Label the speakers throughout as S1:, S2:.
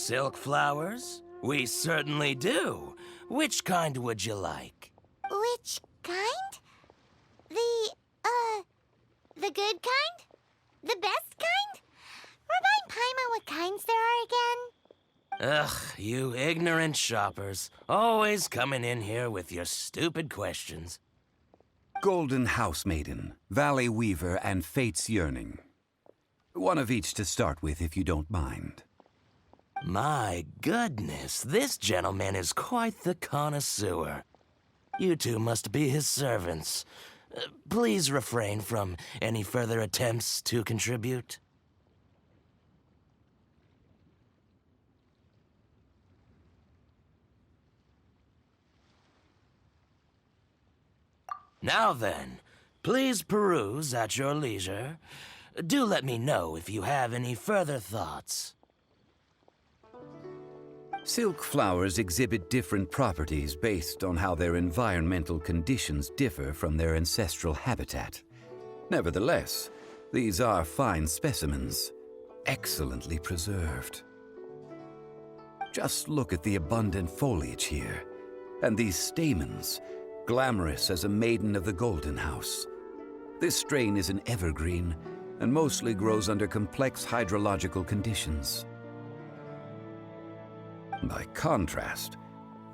S1: silk flowers? We certainly do. Which kind would you like?
S2: Which kind? The good kind? The best kind? Remind Paimon what kinds there are again.
S1: Ugh, you ignorant shoppers. Always coming in here with your stupid questions.
S3: Golden House Maiden, Valley Weaver, and Fate's Yearning. One of each to start with, if you don't mind.
S1: My goodness, this gentleman is quite the connoisseur. You two must be his servants. Please refrain from any further attempts to contribute. Now then, please peruse at your leisure. Do let me know if you have any further thoughts.
S3: Silk flowers exhibit different properties based on how their environmental conditions differ from their ancestral habitat. Nevertheless, these are fine specimens, excellently preserved. Just look at the abundant foliage here, and these stamens, glamorous as a maiden of the Golden House. This strain is an evergreen and mostly grows under complex hydrological conditions. By contrast,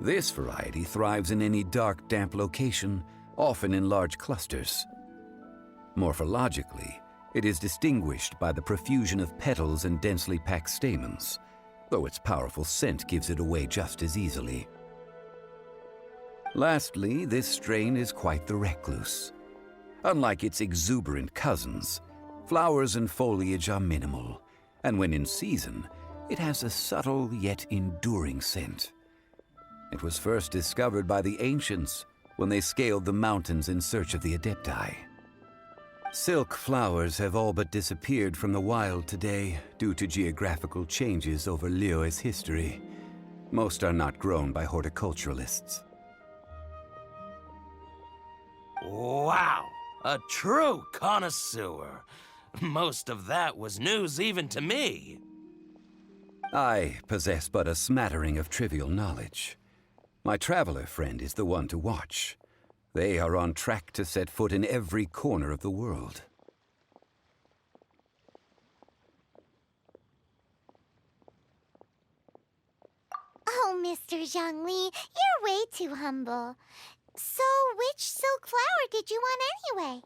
S3: this variety thrives in any dark, damp location, often in large clusters. Morphologically, it is distinguished by the profusion of petals and densely packed stamens, though its powerful scent gives it away just as easily. Lastly, this strain is quite the recluse. Unlike its exuberant cousins, flowers and foliage are minimal, and when in season, it has a subtle yet enduring scent. It was first discovered by the ancients when they scaled the mountains in search of the Adepti. Silk flowers have all but disappeared from the wild today due to geographical changes over Liyue's history. Most are not grown by horticulturalists.
S1: Wow! A true connoisseur. Most of that was news even to me.
S3: I possess but a smattering of trivial knowledge. My traveler friend is the one to watch. They are on track to set foot in every corner of the world.
S2: Oh, Mr. Zhongli, you're way too humble. So, which silk flower did you want anyway?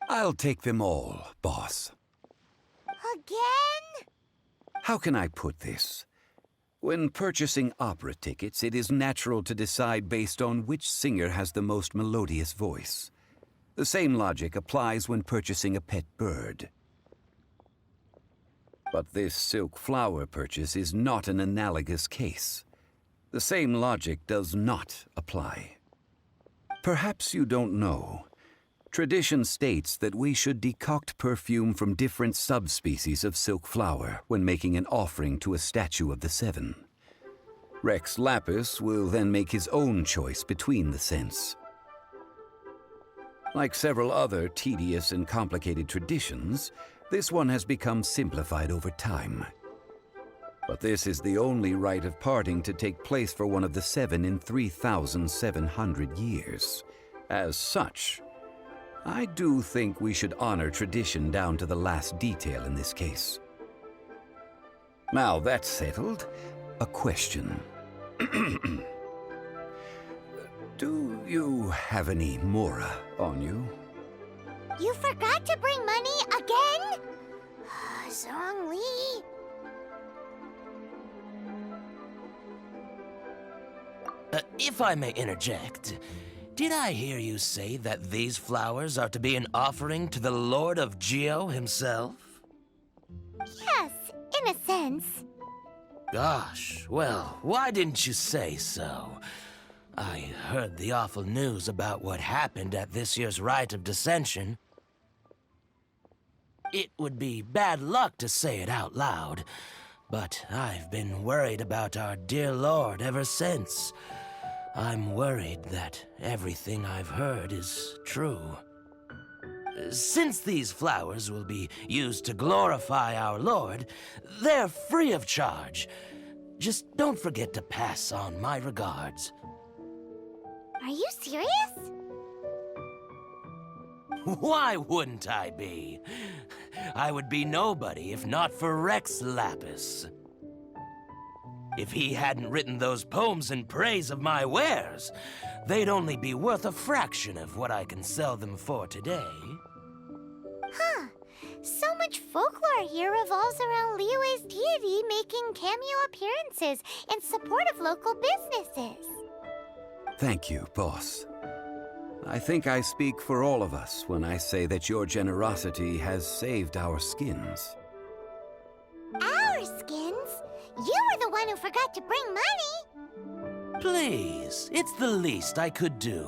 S3: I'll take them all, boss.
S2: Again?
S3: How can I put this? When purchasing opera tickets, it is natural to decide based on which singer has the most melodious voice. The same logic applies when purchasing a pet bird. But this silk flower purchase is not an analogous case. The same logic does not apply. Perhaps you don't know. Tradition states that we should decoct perfume from different subspecies of silk flower when making an offering to a statue of the Seven. Rex Lapis will then make his own choice between the scents. Like several other tedious and complicated traditions, this one has become simplified over time. But this is the only rite of parting to take place for one of the Seven in 3,700 years. As such, I do think we should honor tradition down to the last detail in this case. Now that's settled, a question. Do you have any Mora on you?
S2: You forgot to bring money again? Zhongli.
S1: If I may interject, did I hear you say that these flowers are to be an offering to the Lord of Geo himself?
S2: Yes, in a sense.
S1: Gosh, well, why didn't you say so? I heard the awful news about what happened at this year's Rite of Dissension. It would be bad luck to say it out loud, but I've been worried about our dear Lord ever since. I'm worried that everything I've heard is true. Since these flowers will be used to glorify our Lord, they're free of charge. Just don't forget to pass on my regards.
S2: Are you serious?
S1: Why wouldn't I be? I would be nobody if not for Rex Lapis. If he hadn't written those poems in praise of my wares, they'd only be worth a fraction of what I can sell them for today.
S2: Huh. So much folklore here revolves around Liyue's deity making cameo appearances in support of local businesses.
S3: Thank you, boss. I think I speak for all of us when I say that your generosity has saved our skins.
S2: Our skins? You were the one who forgot to bring money.
S1: Please, it's the least I could do.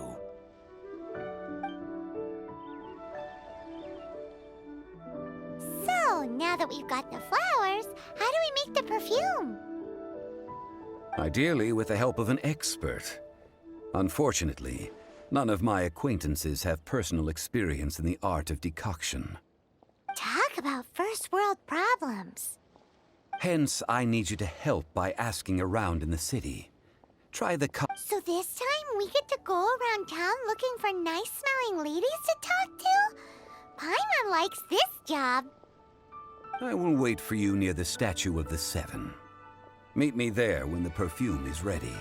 S2: So, now that we've got the flowers, how do we make the perfume?
S3: Ideally with the help of an expert. Unfortunately, none of my acquaintances have personal experience in the art of decoction.
S2: Talk about first world problems.
S3: Hence, I need you to help by asking around in the city. Try the
S2: So this time we get to go around town looking for nice-smelling ladies to talk to? Paimon likes this job.
S3: I will wait for you near the Statue of the Seven. Meet me there when the perfume is ready.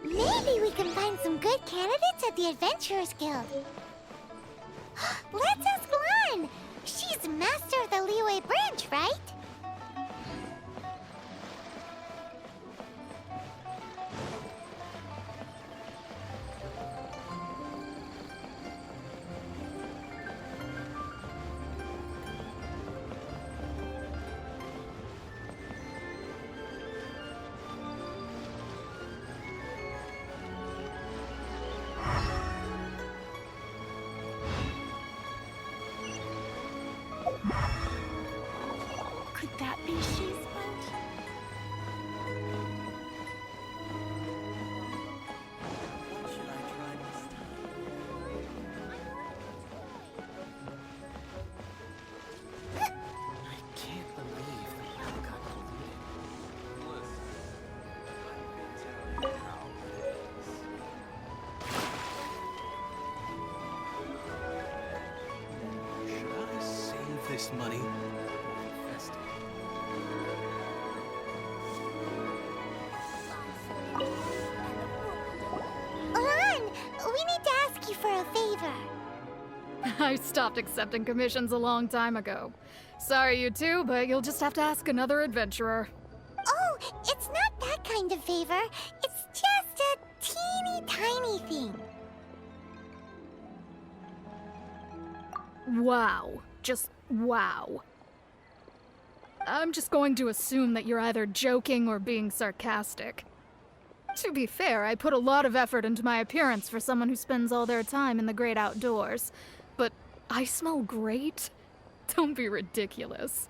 S2: Maybe we can find some good candidates at the Adventurers Guild. Let's ask Lan! She's master of the Liyue branch, right? Could that be she's boat?
S1: Should I try this time? I can't believe that you got Should I save this money?
S2: Lan, we need to ask you for a favor.
S4: I stopped accepting commissions a long time ago. Sorry, you two, but you'll just have to ask another adventurer.
S2: Oh, it's not that kind of favor. It's just a teeny tiny thing.
S4: Wow. Just wow. I'm just going to assume that you're either joking or being sarcastic. To be fair, I put a lot of effort into my appearance for someone who spends all their time in the great outdoors. But I smell great? Don't be ridiculous.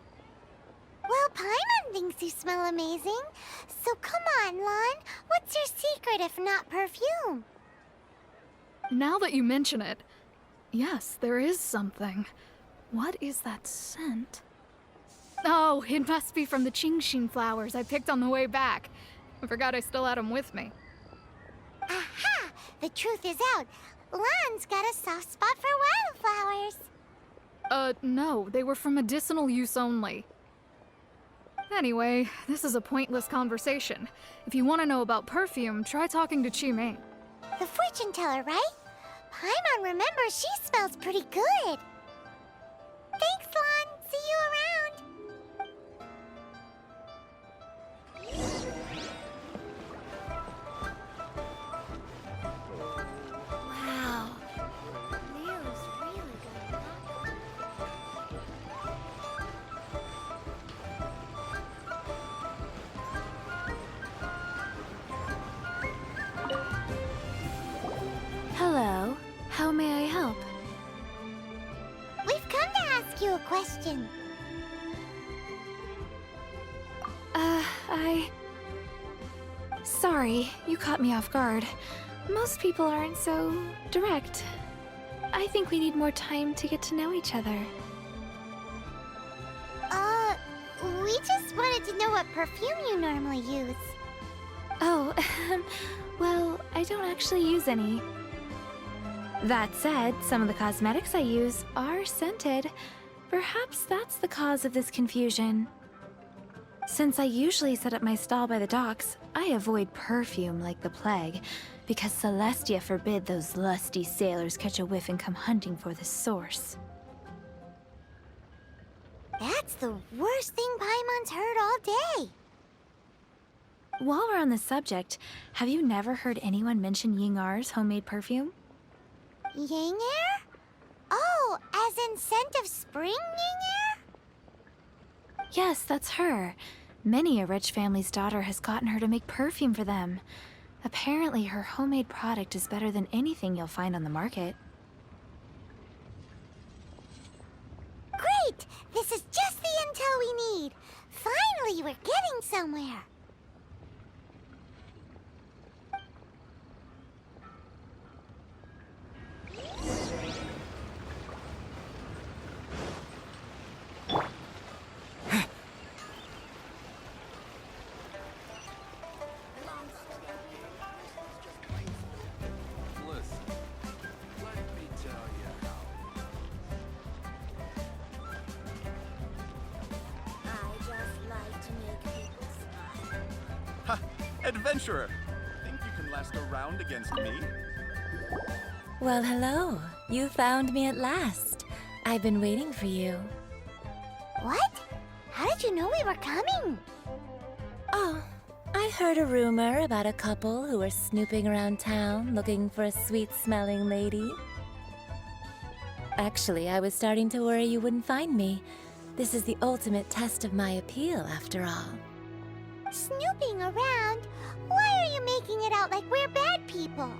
S2: Well, Paimon thinks you smell amazing. So come on, Lan. What's your secret if not perfume?
S4: Now that you mention it, yes, there is something. What is that scent? Oh, it must be from the Genshin flowers I picked on the way back. I forgot I still had them with me.
S2: Aha! The truth is out. Lan's got a soft spot for wildflowers.
S4: No, they were for medicinal use only. Anyway, this is a pointless conversation. If you want to know about perfume, try talking to Chimay.
S2: The fortune teller, right? Paimon remembers she smells pretty good. Thanks, Lan. See you around. Wow. Leo's really good.
S5: Hello. How may I help?
S2: We've come to ask you a question.
S5: Sorry, you caught me off guard. Most people aren't so direct. I think we need more time to get to know each other.
S2: We We just wanted to know what perfume you normally use.
S5: Oh, well, I don't actually use any. That said, some of the cosmetics I use are scented. Perhaps that's the cause of this confusion. Since I usually set up my stall by the docks, I avoid perfume like the plague, because Celestia forbid those lusty sailors catch a whiff and come hunting for the source.
S2: That's the worst thing Paimon's heard all day.
S5: While we're on the subject, have you never heard anyone mention Yingar's homemade perfume?
S2: Yinger? Oh, as in scent of spring, Yinger?
S5: Yes, that's her. Many a rich family's daughter has gotten her to make perfume for them. Apparently, her homemade product is better than anything you'll find on the market.
S2: Great! This is just the intel we need. Finally, we're getting somewhere.
S6: Ha! Adventurer! Think you can last a round against me?
S7: Well, hello. You found me at last. I've been waiting for you.
S2: What? How did you know we were coming?
S7: Oh, I heard a rumor about a couple who were snooping around town looking for a sweet-smelling lady. Actually, I was starting to worry you wouldn't find me. This is the ultimate test of my appeal, after all.
S2: Snooping around? Why are you making it out like we're bad people?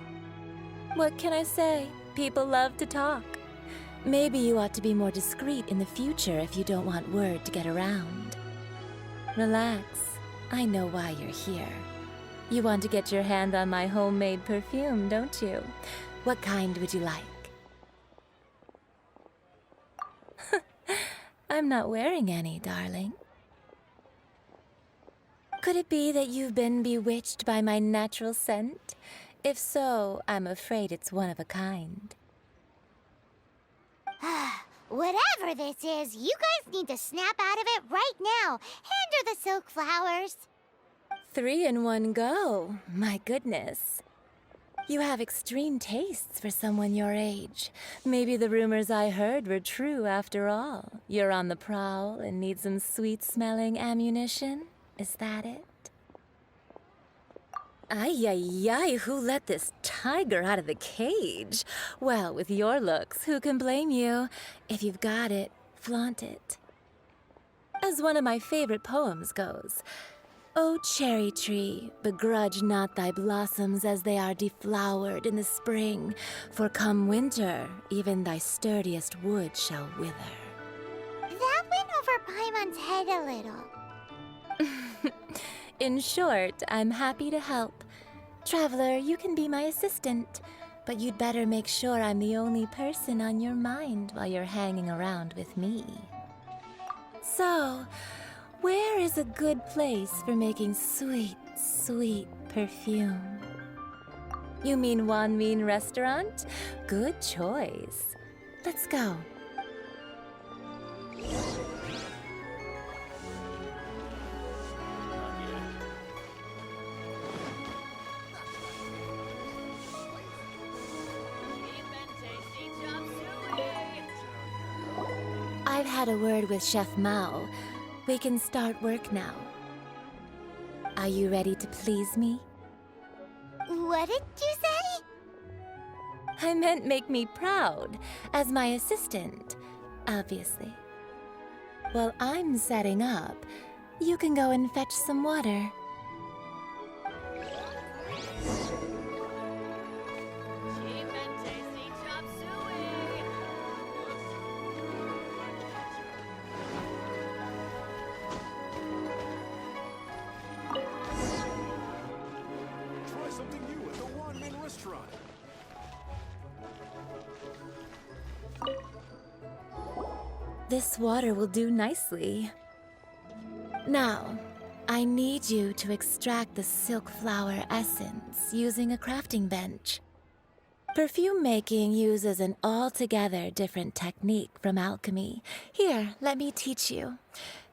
S7: What can I say? People love to talk. Maybe you ought to be more discreet in the future if you don't want word to get around. Relax. I know why you're here. You want to get your hand on my homemade perfume, don't you? What kind would you like? I'm not wearing any, darling. Could it be that you've been bewitched by my natural scent? If so, I'm afraid it's one of a kind.
S2: Whatever this is, you guys need to snap out of it right now. Hand her the silk flowers.
S7: 3 in one go. My goodness. You have extreme tastes for someone your age. Maybe the rumors I heard were true after all. You're on the prowl and need some sweet-smelling ammunition? Is that it? Ay, ay, ay, who let this tiger out of the cage? Well, with your looks, who can blame you? If you've got it, flaunt it. As one of my favorite poems goes, "O cherry tree, begrudge not thy blossoms as they are deflowered in the spring, for come winter, even thy sturdiest wood shall wither."
S2: That went over Paimon's head a little.
S7: In short, I'm happy to help. Traveler, you can be my assistant, but you'd better make sure I'm the only person on your mind while you're hanging around with me. So, where is a good place for making sweet, sweet perfume? You mean Wanmin Restaurant? Good choice. Let's go. I've had a word with Chef Mao. We can start work now. Are you ready to please me?
S2: What did you say?
S7: I meant make me proud, as my assistant, obviously. While I'm setting up, you can go and fetch some water.
S6: Try something new at the Wanmin Restaurant.
S7: This water will do nicely. Now, I need you to extract the silk flower essence using a crafting bench. Perfume making uses an altogether different technique from alchemy. Here, let me teach you.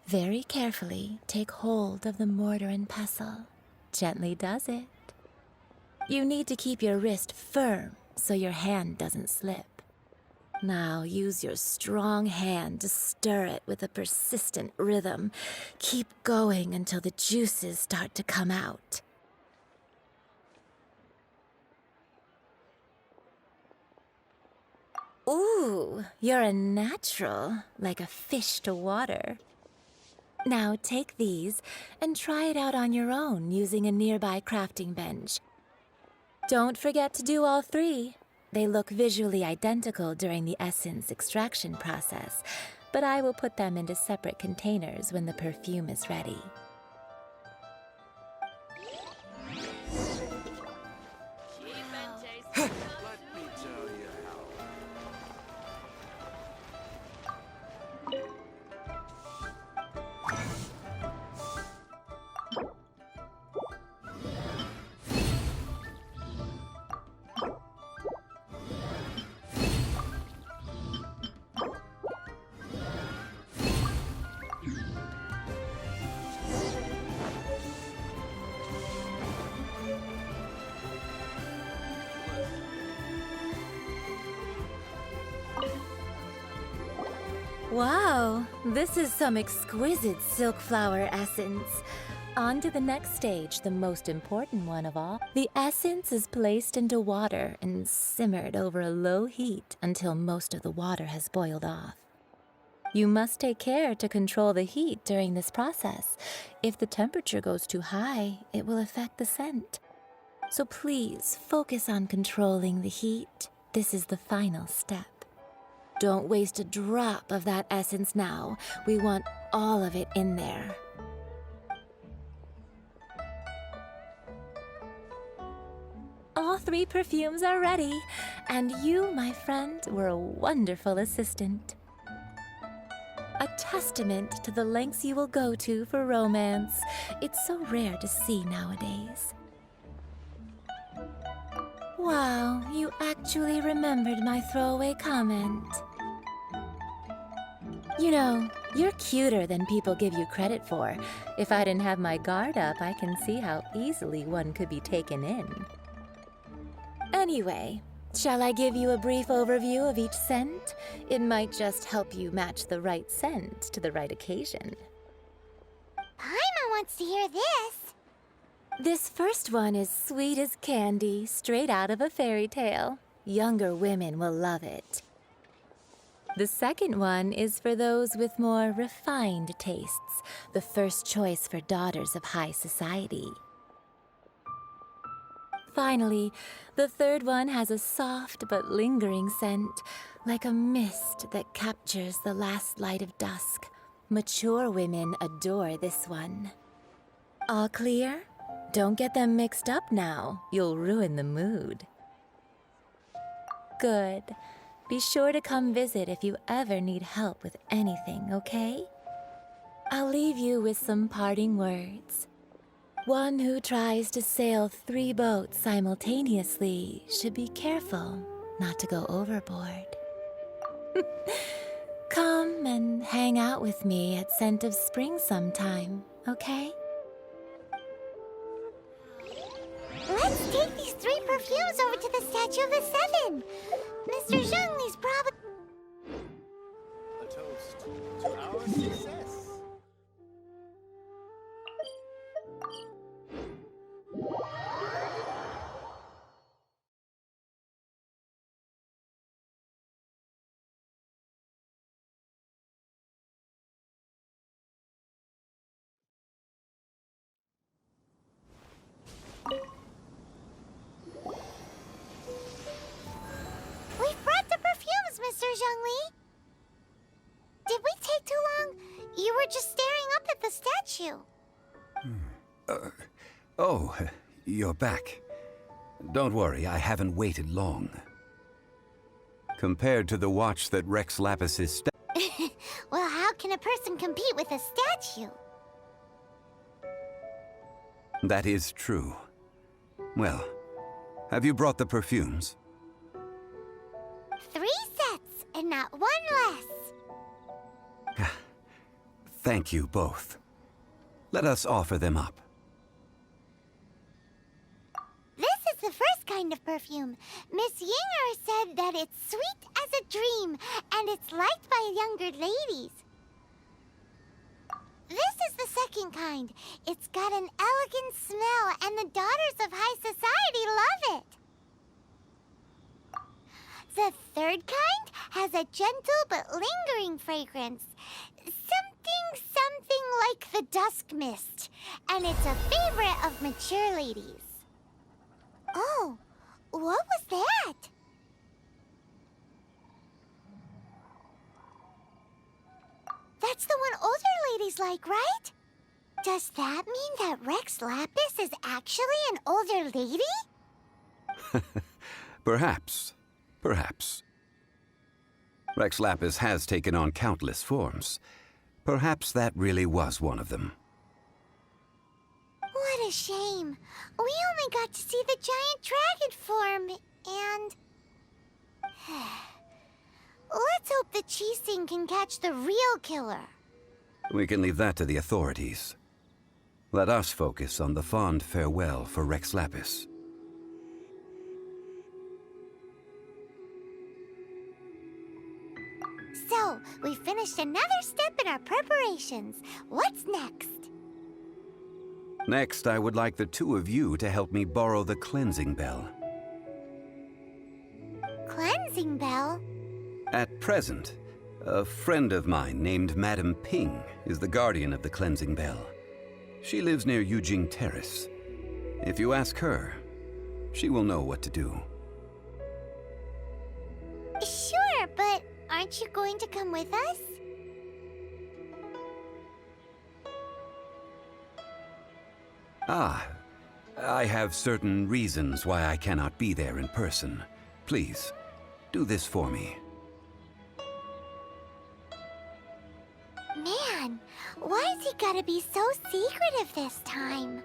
S7: Very carefully, take hold of the mortar and pestle. Gently does it. You need to keep your wrist firm so your hand doesn't slip. Now use your strong hand to stir it with a persistent rhythm. Keep going until the juices start to come out. Ooh, you're a natural, like a fish to water. Now take these and try it out on your own using a nearby crafting bench. Don't forget to do all three. They look visually identical during the essence extraction process, but I will put them into separate containers when the perfume is ready. Wow, this is some exquisite silk flower essence. On to the next stage, the most important one of all. The essence is placed into water and simmered over a low heat until most of the water has boiled off. You must take care to control the heat during this process. If the temperature goes too high, it will affect the scent. So please focus on controlling the heat. This is the final step. Don't waste a drop of that essence now. We want all of it in there. All three perfumes are ready, and you, my friend, were a wonderful assistant. A testament to the lengths you will go to for romance. It's so rare to see nowadays. Wow, you actually remembered my throwaway comment. You know, you're cuter than people give you credit for. If I didn't have my guard up, I can see how easily one could be taken in. Anyway, shall I give you a brief overview of each scent? It might just help you match the right scent to the right occasion.
S2: Paimon wants to hear this.
S7: This first one is sweet as candy, straight out of a fairy tale. Younger women will love it. The second one is for those with more refined tastes, the first choice for daughters of high society. Finally, the third one has a soft but lingering scent, like a mist that captures the last light of dusk. Mature women adore this one. All clear? Don't get them mixed up now. You'll ruin the mood. Good. Be sure to come visit if you ever need help with anything, okay? I'll leave you with some parting words. One who tries to sail 3 boats simultaneously should be careful not to go overboard. Come and hang out with me at Scent of Spring sometime, okay?
S2: Let's take these 3 perfumes over to the Statue of the Seven. Mr. Zhongli's probably...
S6: A toast to our success.
S2: We've brought the perfumes, Mr. Zhongli. Did we take too long? You were just staring up at the statue.
S3: Oh, you're back. Don't worry, I haven't waited long. Compared to the watch that Rex Lapis's
S2: Well, how can a person compete with a statue?
S3: That is true. Well, have you brought the perfumes?
S2: 3 sets, and not one less.
S3: Thank you both. Let us offer them up.
S2: This is the first kind of perfume. Miss Yinger said that it's sweet as a dream, and it's liked by younger ladies. This is the second kind. It's got an elegant smell, and the daughters of high society love it. The third kind has a gentle but lingering fragrance. Something like the dusk mist. And it's a favorite of mature ladies. Oh, what was that? That's the one older ladies like, right? Does that mean that Rex Lapis is actually an older lady?
S3: Perhaps. Perhaps. Rex Lapis has taken on countless forms. Perhaps that really was one of them.
S2: What a shame. We only got to see the giant dragon form, and... Let's hope the Chising can catch the real killer.
S3: We can leave that to the authorities. Let us focus on the fond farewell for Rex Lapis.
S2: So, we finished another step in our preparations. What's next?
S3: Next, I would like the two of you to help me borrow the cleansing bell.
S2: Cleansing bell?
S3: At present, a friend of mine named Madame Ping is the guardian of the cleansing bell. She lives near Yujing Terrace. If you ask her, she will know what to do.
S2: Sure, but aren't you going to come with us?
S3: Ah, I have certain reasons why I cannot be there in person. Please, do this for me.
S2: Man, why's he gotta be so secretive this time?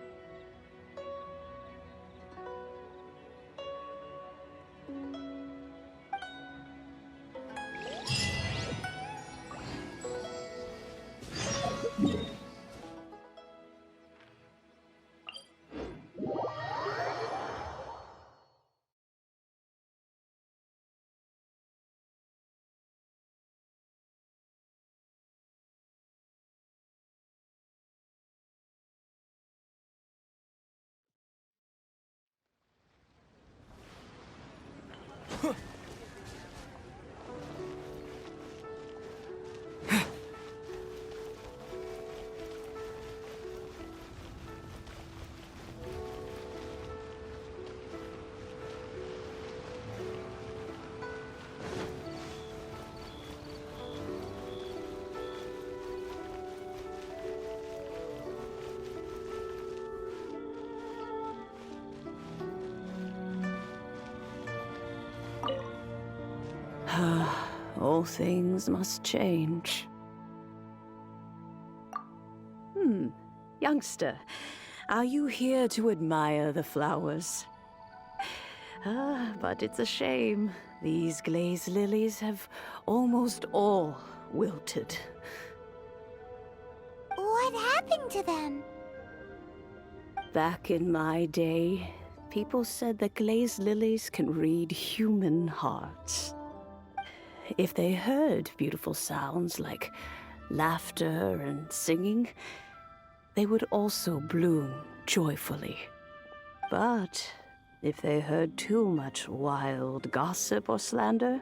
S8: All things must change. Youngster, are you here to admire the flowers? But it's a shame. These glazed lilies have almost all wilted.
S2: What happened to them?
S8: Back in my day, people said that glazed lilies can read human hearts. If they heard beautiful sounds like laughter and singing, they would also bloom joyfully. But if they heard too much wild gossip or slander,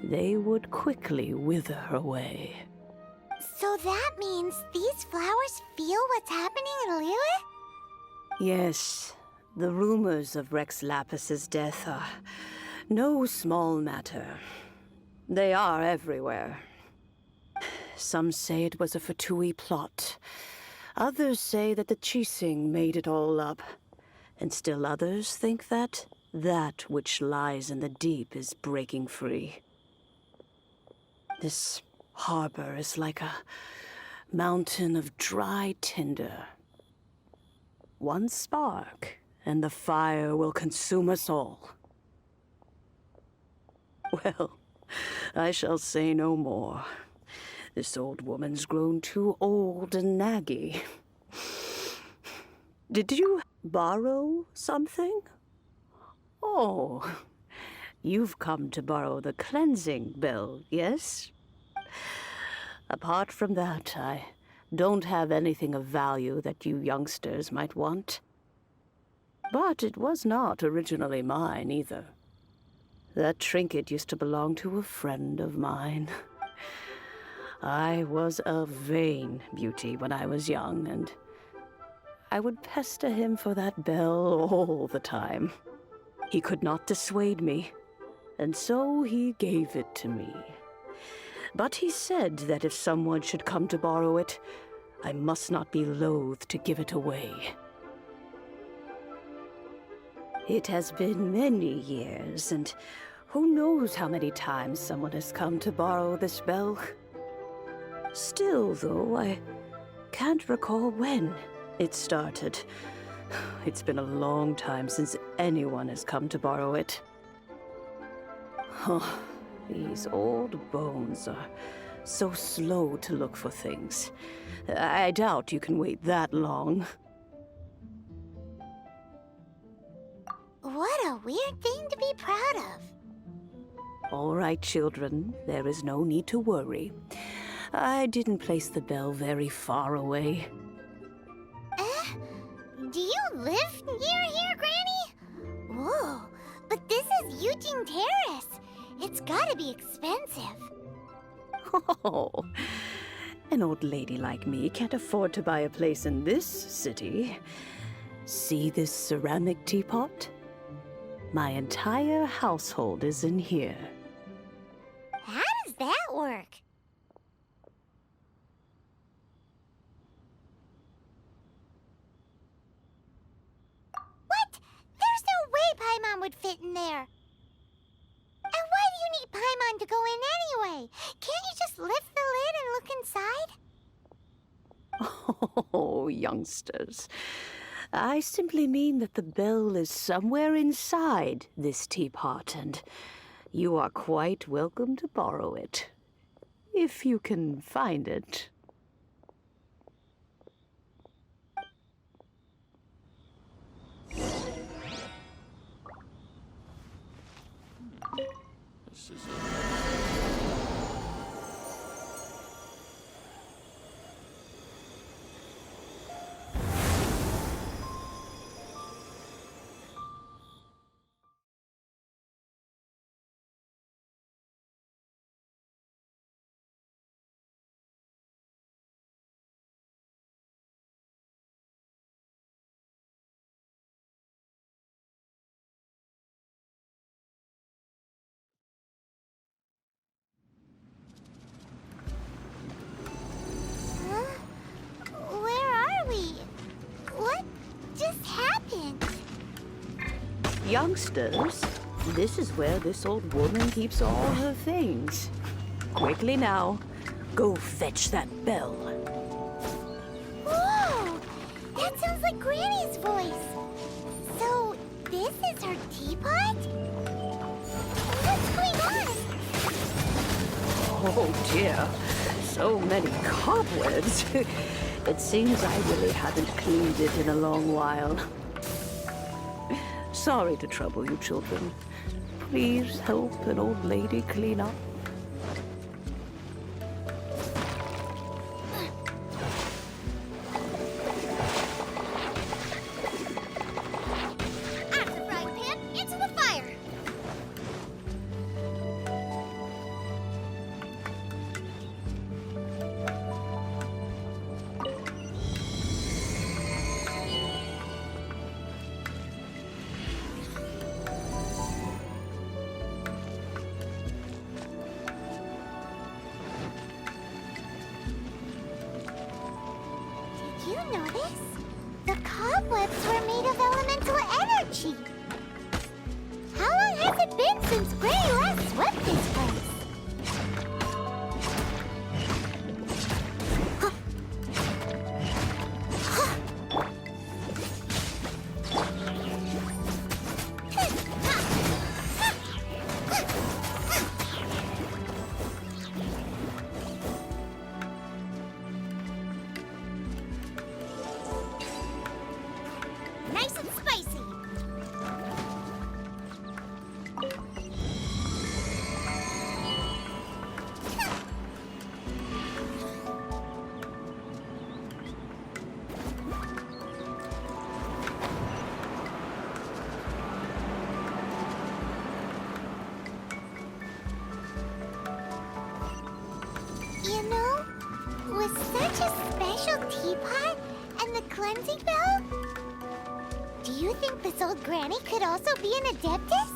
S8: they would quickly wither away.
S2: So that means these flowers feel what's happening in Liyue?
S8: Yes, the rumors of Rex Lapis's death are no small matter. They are everywhere. Some say it was a Fatui plot. Others say that the Chising made it all up. And still others think that which lies in the deep is breaking free. This harbor is like a mountain of dry tinder. One spark, and the fire will consume us all. Well, I shall say no more. This old woman's grown too old and naggy. Did you borrow something? Oh, you've come to borrow the cleansing bell, yes? Apart from that, I don't have anything of value that you youngsters might want. But it was not originally mine, either. That trinket used to belong to a friend of mine. I was a vain beauty when I was young, and I would pester him for that bell all the time. He could not dissuade me, and so he gave it to me. But he said that if someone should come to borrow it, I must not be loath to give it away. It has been many years, and who knows how many times someone has come to borrow this bell. Still, though, I can't recall when it started. It's been a long time since anyone has come to borrow it. Oh, these old bones are so slow to look for things. I doubt you can wait that long.
S2: What a weird thing to be proud of.
S8: All right, children, there is no need to worry. I didn't place the bell very far away.
S2: Do you live near here, Granny? Whoa, but this is Eugene Terrace. It's gotta be expensive.
S8: Oh, an old lady like me can't afford to buy a place in this city. See this ceramic teapot? My entire household is in here.
S2: How does that work? What? There's no way Paimon would fit in there. And why do you need Paimon to go in anyway? Can't you just lift the lid and look inside?
S8: Oh, youngsters. I simply mean that the bell is somewhere inside this teapot, and you are quite welcome to borrow it, if you can find it.
S6: This is
S2: Where are we? What just happened?
S8: Youngsters, this is where this old woman keeps all her things. Quickly now, go fetch that bell.
S2: Whoa! That sounds like Granny's voice. So, this is her teapot? What's going on?
S8: Oh dear, so many cobwebs. It seems I really haven't cleaned it in a long while. Sorry to trouble you, children. Please help an old lady clean up.
S2: Out of the frying pan, into the fire! Did you notice? The cobwebs were made of elemental energy. How long has it been since Granny last swept this place? teapot and the cleansing bell? Do you think this old granny could also be an Adeptus?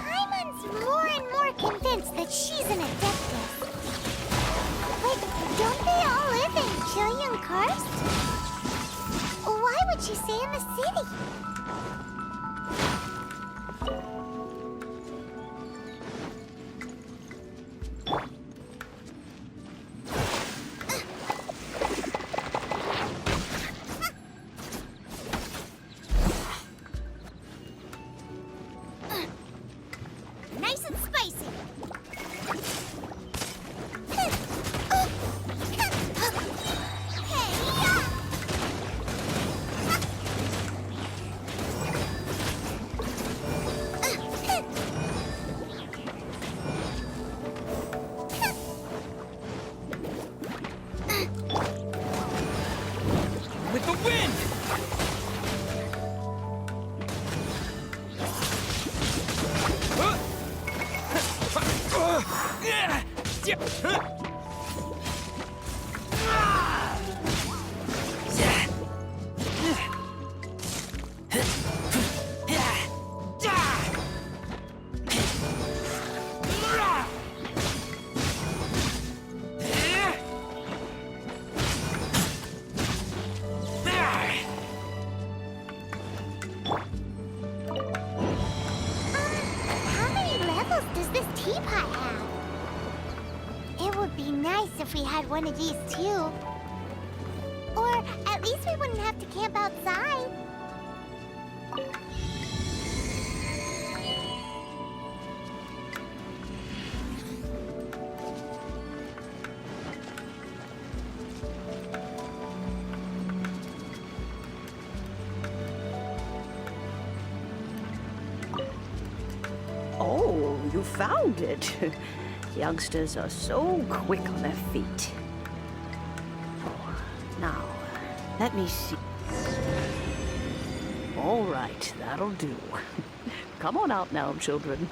S2: Paimon's more and more convinced that she's an Adeptus. But don't they all live in Chilian Karst? Why would she stay in the city? Nice and spicy.
S1: With the wind!
S2: How many levels does this teapot have? It would be nice if we had one of these too. Or at least we wouldn't have to camp outside.
S8: Oh, you found it. Youngsters are so quick on their feet. Oh, now, let me see. All right, that'll do. Come on out now, children.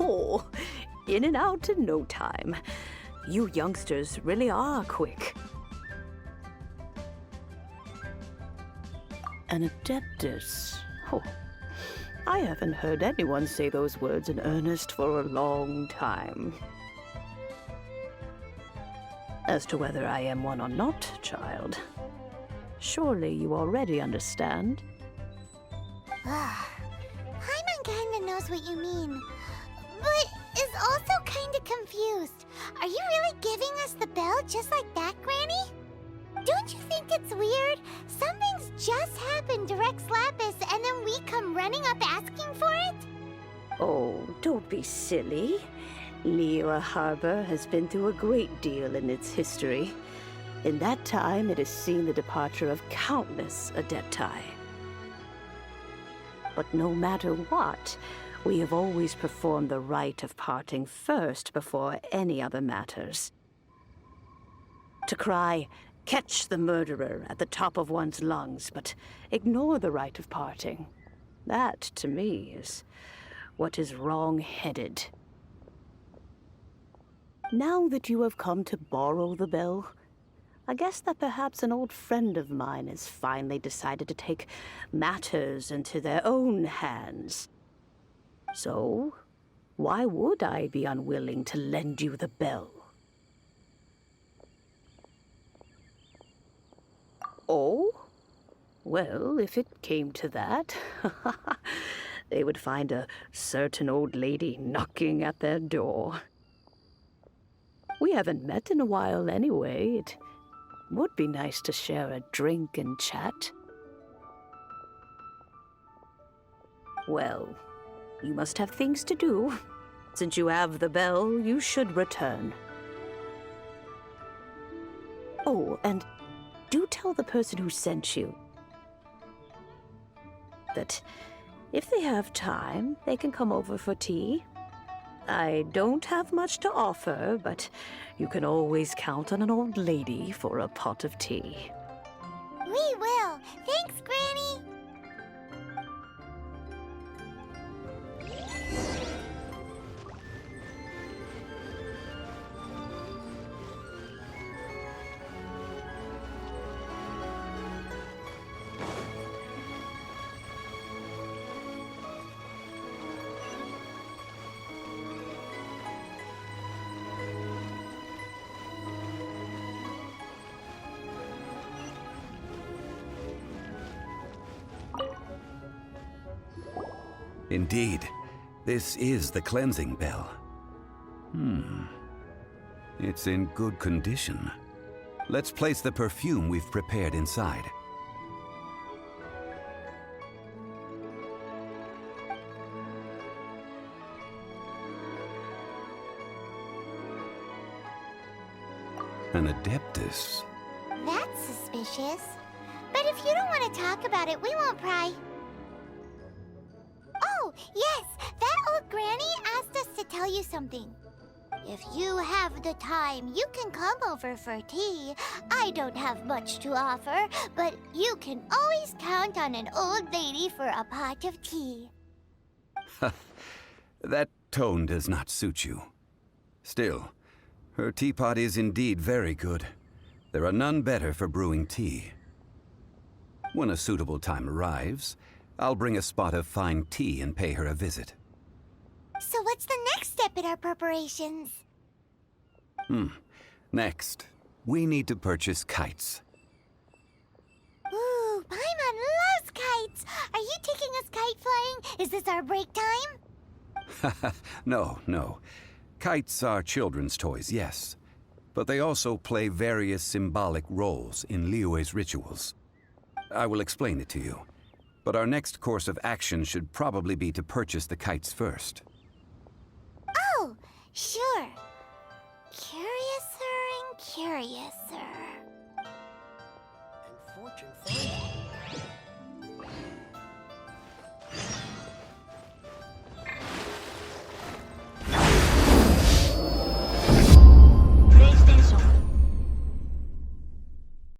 S8: Oh, in and out in no time. You youngsters really are quick. An Adeptus. Oh, I haven't heard anyone say those words in earnest for a long time. As to whether I am one or not, child, surely you already understand.
S2: Paimon kinda knows what you mean, but is also kinda confused. Are you really giving us the bell just like that, Granny? Don't you think it's weird? Something's just happened to Rex Lapis and then we come running up asking for it?
S8: Oh, don't be silly. Liyue Harbor has been through a great deal in its history. In that time, it has seen the departure of countless Adepti. But no matter what, we have always performed the rite of parting first before any other matters. To cry, "Catch the murderer," at the top of one's lungs, but ignore the rite of parting. That, to me, is what is wrong-headed. Now that you have come to borrow the bell, I guess that perhaps an old friend of mine has finally decided to take matters into their own hands. So, why would I be unwilling to lend you the bell? Oh? Well, if it came to that, they would find a certain old lady knocking at their door. We haven't met in a while anyway. It would be nice to share a drink and chat. Well, you must have things to do. Since you have the bell, you should return. Oh, and do tell the person who sent you that if they have time, they can come over for tea. I don't have much to offer, but you can always count on an old lady for a pot of tea.
S2: We will. Thanks, Granny.
S3: Indeed, this is the cleansing bell. It's in good condition. Let's place the perfume we've prepared inside. An Adeptus.
S2: That's suspicious. But if you don't want to talk about it, we won't pry. Oh, yes! That old granny asked us to tell you something. If you have the time, you can come over for tea. I don't have much to offer, but you can always count on an old lady for a pot of tea.
S3: That tone does not suit you. Still, her teapot is indeed very good. There are none better for brewing tea. When a suitable time arrives, I'll bring a spot of fine tea and pay her a visit.
S2: So what's the next step in our preparations?
S3: Next, we need to purchase kites.
S2: Ooh, Paimon loves kites! Are you taking us kite flying? Is this our break time?
S3: No. Kites are children's toys, yes. But they also play various symbolic roles in Liyue's rituals. I will explain it to you. But our next course of action should probably be to purchase the kites first.
S2: Oh, sure. Curiouser and curiouser.
S1: And fortune favors.